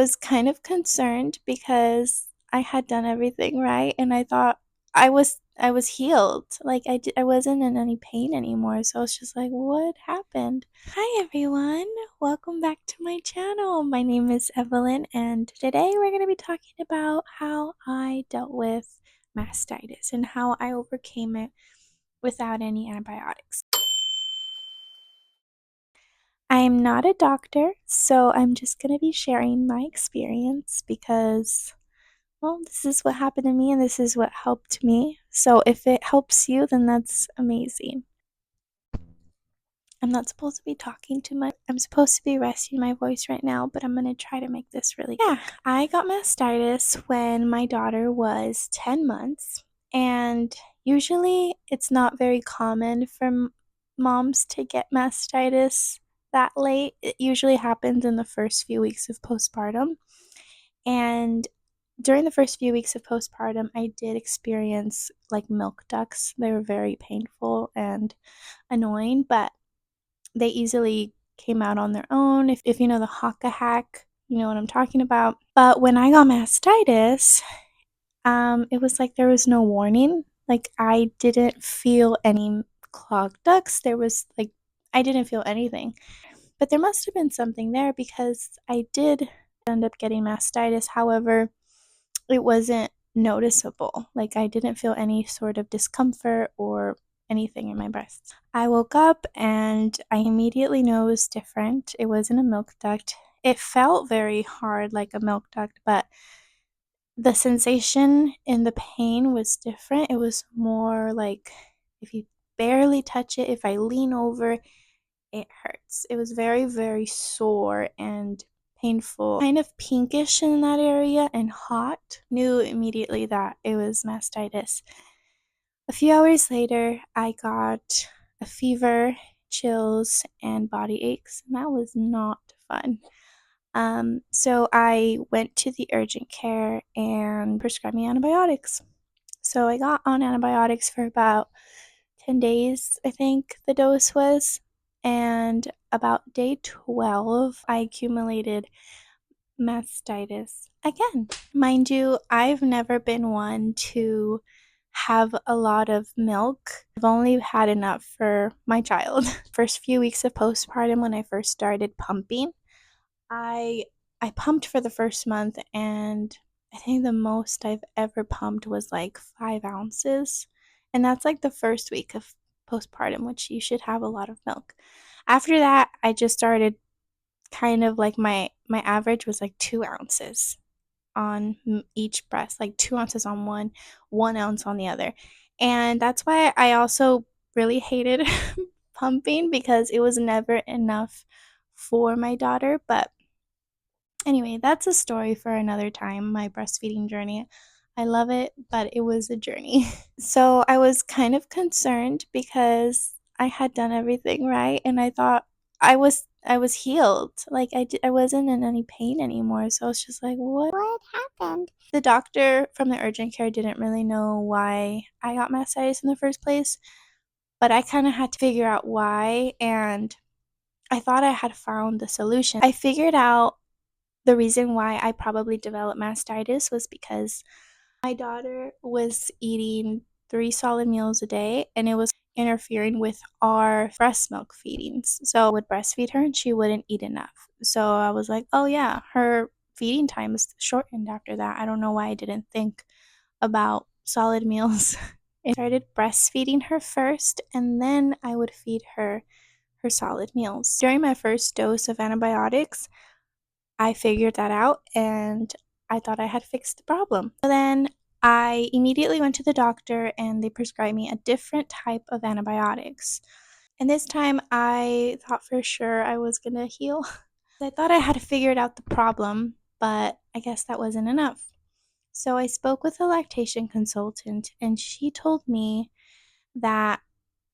was kind of concerned because I had done everything right and I thought I was healed. Like I wasn't in any pain anymore. So I was just like, what happened? Hi everyone. Welcome back to my channel. My name is Evelyn and today we're going to be talking about how I dealt with mastitis and how I overcame it without any antibiotics. I am not a doctor, so I'm just going to be sharing my experience because, well, this is what happened to me and this is what helped me. So if it helps you, then that's amazing. I'm not supposed to be talking too much. I'm supposed to be resting my voice right now, but I'm going to try to make this really. Yeah, I got mastitis when my daughter was 10 months, and usually it's not very common for moms to get mastitis that late. It usually happens in the first few weeks of postpartum. And during the first few weeks of postpartum, I did experience like milk ducts. They were very painful and annoying, but they easily came out on their own. If you know the Haka hack, you know what I'm talking about. But when I got mastitis, it was like there was no warning. Like I didn't feel any clogged ducts. There was like I didn't feel anything. But there must have been something there because I did end up getting mastitis. However, it wasn't noticeable. Like I didn't feel any sort of discomfort or anything in my breasts. I woke up and I immediately knew it was different. It wasn't a milk duct. It felt very hard like a milk duct, but the sensation and the pain was different. It was more like if you barely touch it, if I lean over, it hurts. It was very, very sore and painful, kind of pinkish in that area and hot. Knew immediately that it was mastitis. A few hours later, I got a fever, chills, and body aches, and that was not fun. So I went to the urgent care and prescribed me antibiotics. So I got on antibiotics for about 10 days, I think the dose was. And about day 12, I accumulated mastitis again. Mind you, I've never been one to have a lot of milk. I've only had enough for my child. First few weeks of postpartum when I first started pumping, I I pumped for the first month and I think the most I've ever pumped was like 5 ounces. And that's like the first week of postpartum, which you should have a lot of milk. After that, I just started kind of like my average was like 2 ounces on each breast, like 2 ounces on one ounce on the other. And that's why I also really hated pumping because it was never enough for my daughter. But anyway, that's a story for another time, my breastfeeding journey. I love it, but it was a journey. So I was kind of concerned because I had done everything right and I thought I was healed. Like I wasn't in any pain anymore. So I was just like, what happened? The doctor from the urgent care didn't really know why I got mastitis in the first place, but I kind of had to figure out why, and I thought I had found the solution. I figured out the reason why I probably developed mastitis was because my daughter was eating 3 solid meals a day and it was interfering with our breast milk feedings. So I would breastfeed her and she wouldn't eat enough. So I was like, oh yeah, her feeding time is shortened after that. I don't know why I didn't think about solid meals. I started breastfeeding her first and then I would feed her her solid meals. During my first dose of antibiotics, I figured that out and I thought I had fixed the problem. So then I immediately went to the doctor and they prescribed me a different type of antibiotics. And this time I thought for sure I was gonna heal. I thought I had figured out the problem, but I guess that wasn't enough. So I spoke with a lactation consultant and she told me that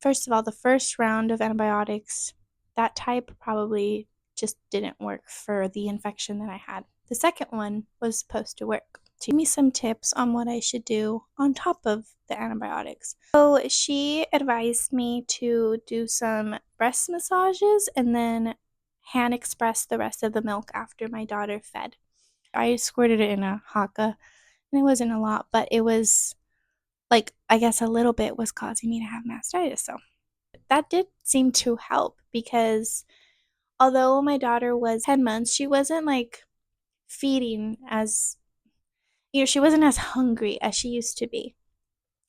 first of all, the first round of antibiotics, that type probably just didn't work for the infection that I had. The second one was supposed to work. She gave me some tips on what I should do on top of the antibiotics. So she advised me to do some breast massages and then hand express the rest of the milk after my daughter fed. I squirted it in a haka, and it wasn't a lot, but it was like, I guess a little bit was causing me to have mastitis. So that did seem to help because although my daughter was 10 months, she wasn't like feeding as, she wasn't as hungry as she used to be,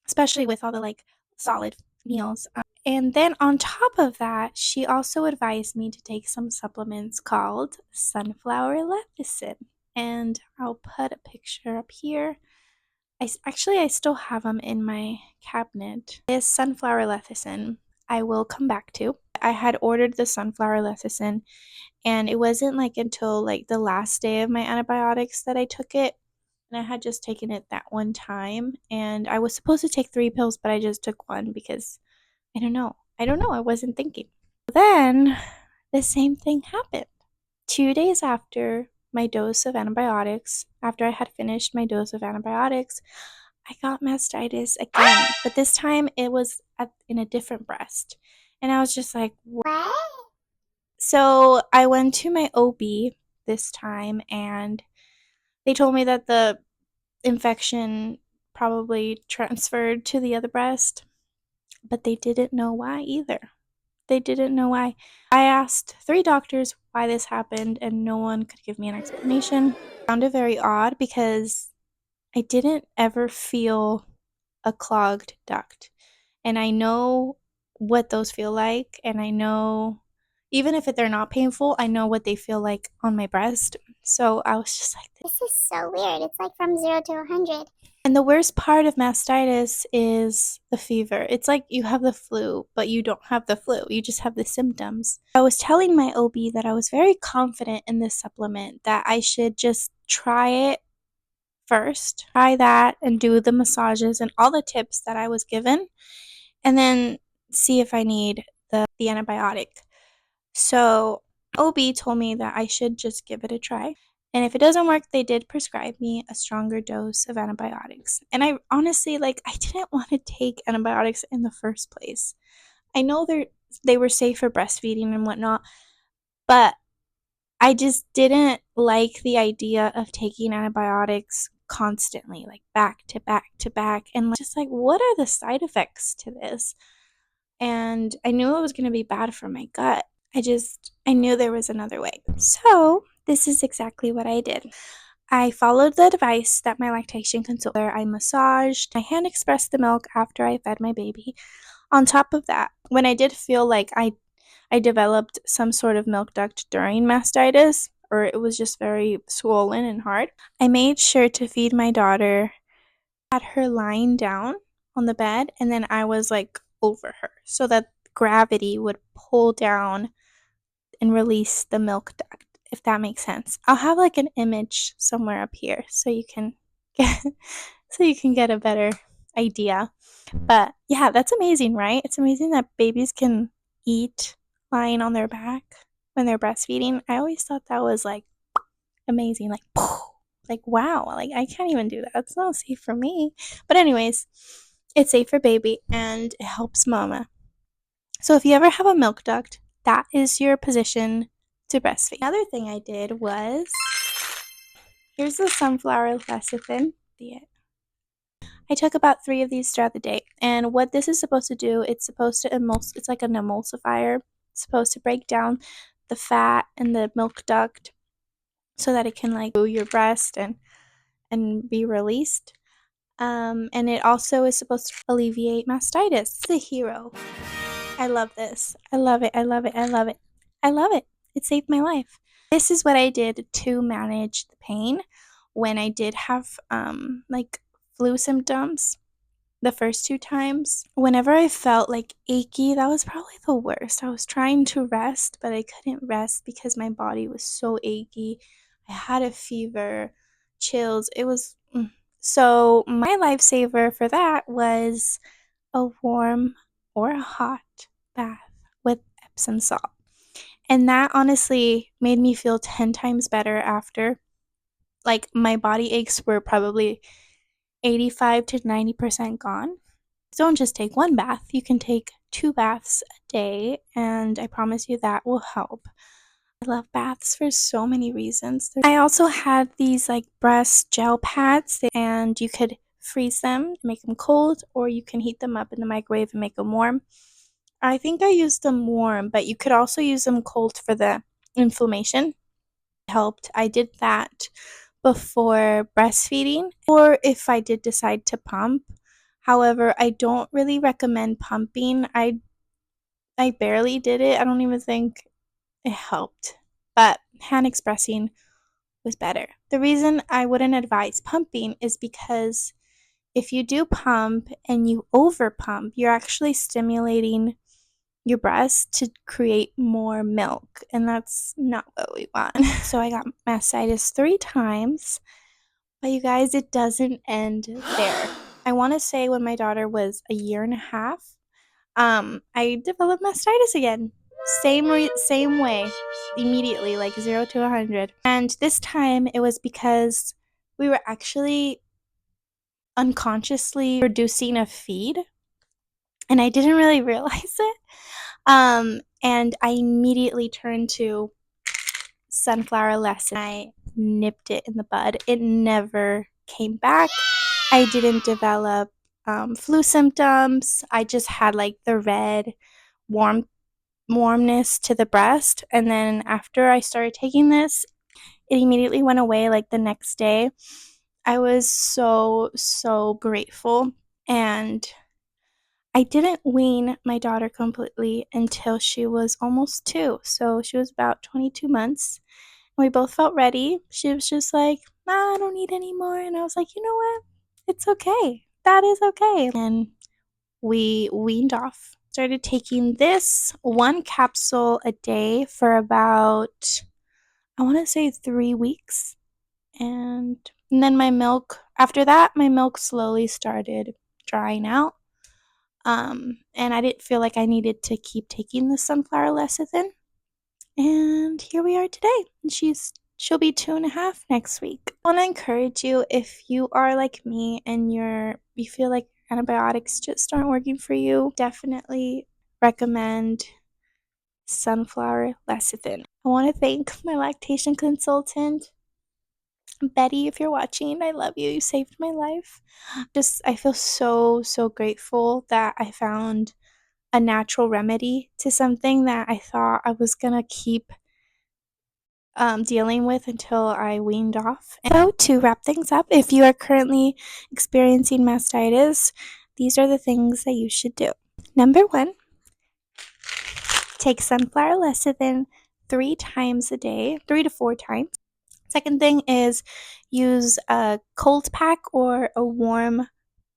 especially with all the like solid meals. And then on top of that, she also advised me to take some supplements called sunflower lecithin. And I'll put a picture up here. I still have them in my cabinet. This sunflower lecithin I will come back to. I had ordered the sunflower lecithin, and it wasn't like until like the last day of my antibiotics that I took it. And I had just taken it that one time, and I was supposed to take 3 pills, but I just took one because I don't know. I wasn't thinking. Then the same thing happened. 2 days after my dose of antibiotics, after I had finished my dose of antibiotics, I got mastitis again, but this time it was in a different breast. And I was just like, what? So I went to my OB this time, and they told me that the infection probably transferred to the other breast, but they didn't know why either. They didn't know why. I asked 3 doctors why this happened, and no one could give me an explanation. I found it very odd because I didn't ever feel a clogged duct. And I know what those feel like, and I know even if they're not painful, I know what they feel like on my breast. So I was just like, this is so weird. It's like from 0 to 100. And the worst part of mastitis is the fever. It's like you have the flu, but you don't have the flu. You just have the symptoms. I was telling my OB that I was very confident in this supplement, that I should just try it first, try that and do the massages and all the tips that I was given, and then see if I need the antibiotic. So OB told me that I should just give it a try. And if it doesn't work, they did prescribe me a stronger dose of antibiotics. And I honestly, like, I didn't want to take antibiotics in the first place. I know they were safe for breastfeeding and whatnot, but I just didn't like the idea of taking antibiotics constantly, like back to back to back, and just like, what are the side effects to this? And I knew it was going to be bad for my gut. I knew there was another way. So this is exactly what I did. I followed the advice that my lactation consultant. I massaged. My hand expressed the milk after I fed my baby. On top of that, when I did feel like I developed some sort of milk duct during mastitis, or it was just very swollen and hard, I made sure to feed my daughter, had her lying down on the bed, and then I was like over her so that gravity would pull down and release the milk duct, if that makes sense. I'll have like an image somewhere up here so you can get a better idea. But yeah, that's amazing, right? It's amazing that babies can eat lying on their back when they're breastfeeding. I always thought that was like amazing, like wow, like I can't even do that. It's not safe for me. But anyways, it's safe for baby and it helps mama. So if you ever have a milk duct, that is your position to breastfeed. Another thing I did was, here's the sunflower lecithin. I took about 3 of these throughout the day, and what this is supposed to do, it's supposed to it's like an emulsifier. It's supposed to break down the fat and the milk duct so that it can like go your breast and be released. And it also is supposed to alleviate mastitis. It's a hero. I love this. I love it. I love it. I love it. I love it. It saved my life. This is what I did to manage the pain when I did have like flu symptoms the first 2 times. Whenever I felt like achy, that was probably the worst. I was trying to rest, but I couldn't rest because my body was so achy. I had a fever, chills. It was so my lifesaver for that was a warm or a hot bath with Epsom salt. And that honestly made me feel 10 times better after. Like my body aches were probably 85 to 90% gone. Don't just take 1 bath. You can take 2 baths a day, and I promise you that will help. I love baths for so many reasons. I also had these like breast gel pads, and you could freeze them, make them cold, or you can heat them up in the microwave and make them warm. I think I used them warm, but you could also use them cold for the inflammation. Helped. I did that before breastfeeding, or if I did decide to pump. However, I don't really recommend pumping. I barely did it. I don't even think it helped. But hand expressing was better. The reason I wouldn't advise pumping is because if you do pump and you over pump, you're actually stimulating your breast to create more milk, and that's not what we want. So I got mastitis 3 times, but you guys, it doesn't end there. I want to say when my daughter was a year and a half, I developed mastitis again. Same way, immediately, like 0 to 100. And this time it was because we were actually unconsciously reducing a feed, and I didn't really realize it. And I immediately turned to sunflower lesson. I nipped it in the bud. It never came back. I didn't develop flu symptoms. I just had like the red warmness to the breast. And then after I started taking this, it immediately went away like the next day. I was so grateful. And I didn't wean my daughter completely until she was almost 2. So she was about 22 months. We both felt ready. She was just like, I don't need any more. And I was like, you know what? It's okay. That is okay. And we weaned off. Started taking this 1 capsule a day for about, I want to say 3 weeks. And then after that, my milk slowly started drying out. And I didn't feel like I needed to keep taking the sunflower lecithin. And here we are today. She'll be 2.5 next week. I want to encourage you, if you are like me and you feel like antibiotics just aren't working for you, definitely recommend sunflower lecithin. I want to thank my lactation consultant, Betty. If you're watching, I love you. You saved my life. I feel so grateful that I found a natural remedy to something that I thought I was gonna keep dealing with until I weaned off. And so, to wrap things up, if you are currently experiencing mastitis, these are the things that you should do. Number 1, take sunflower lecithin 3 times a day, 3 to 4 times. Second thing is use a cold pack or a warm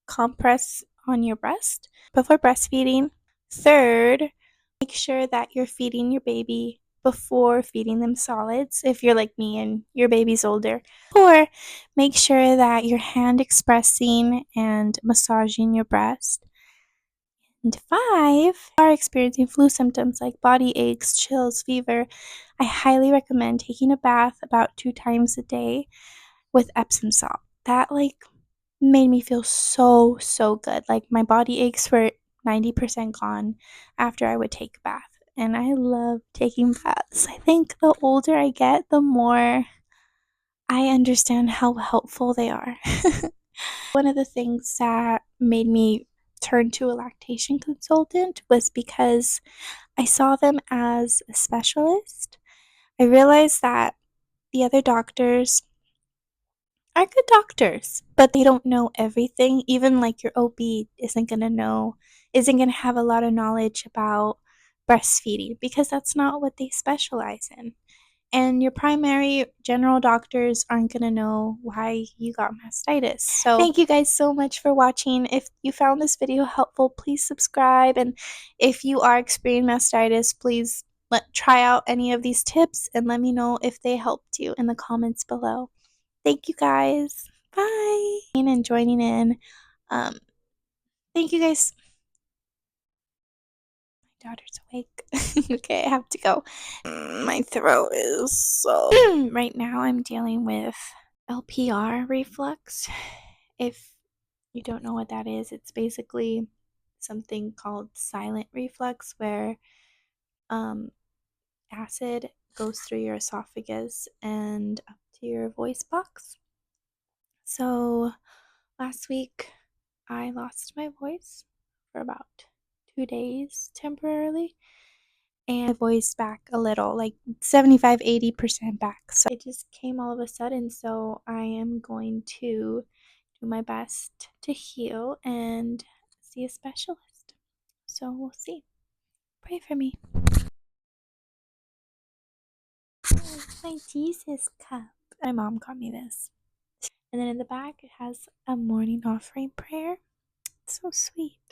compress on your breast before breastfeeding. Third, make sure that you're feeding your baby before feeding them solids if you're like me and your baby's older. 4, make sure that you're hand expressing and massaging your breast. And 5, if you are experiencing flu symptoms like body aches, chills, fever, I highly recommend taking a bath about 2 times a day with Epsom salt. That made me feel so good. Like my body aches were 90% gone after I would take a bath. And I love taking baths. I think the older I get, the more I understand how helpful they are. One of the things that made me turn to a lactation consultant was because I saw them as a specialist. I realized that the other doctors are good doctors, but they don't know everything. Even like your OB isn't going to have a lot of knowledge about breastfeeding because that's not what they specialize in. And your primary general doctors aren't going to know why you got mastitis. So, thank you guys so much for watching. If you found this video helpful, please subscribe. And if you are experiencing mastitis, please try out any of these tips and let me know if they helped you in the comments below. Thank you guys. Bye. And joining in. Thank you guys. My daughter's awake. Okay, I have to go. My throat is so. Right now, I'm dealing with LPR reflux. If you don't know what that is, it's basically something called silent reflux where acid goes through your esophagus and up to your voice box. So last week I lost my voice for about 2 days temporarily, and my voice back a little, like 75-80% back. So it just came all of a sudden. So I am going to do my best to heal and see a specialist. So we'll see. Pray for me. Oh, my Jesus cup. My mom got me this. And then in the back, it has a morning offering prayer. It's so sweet.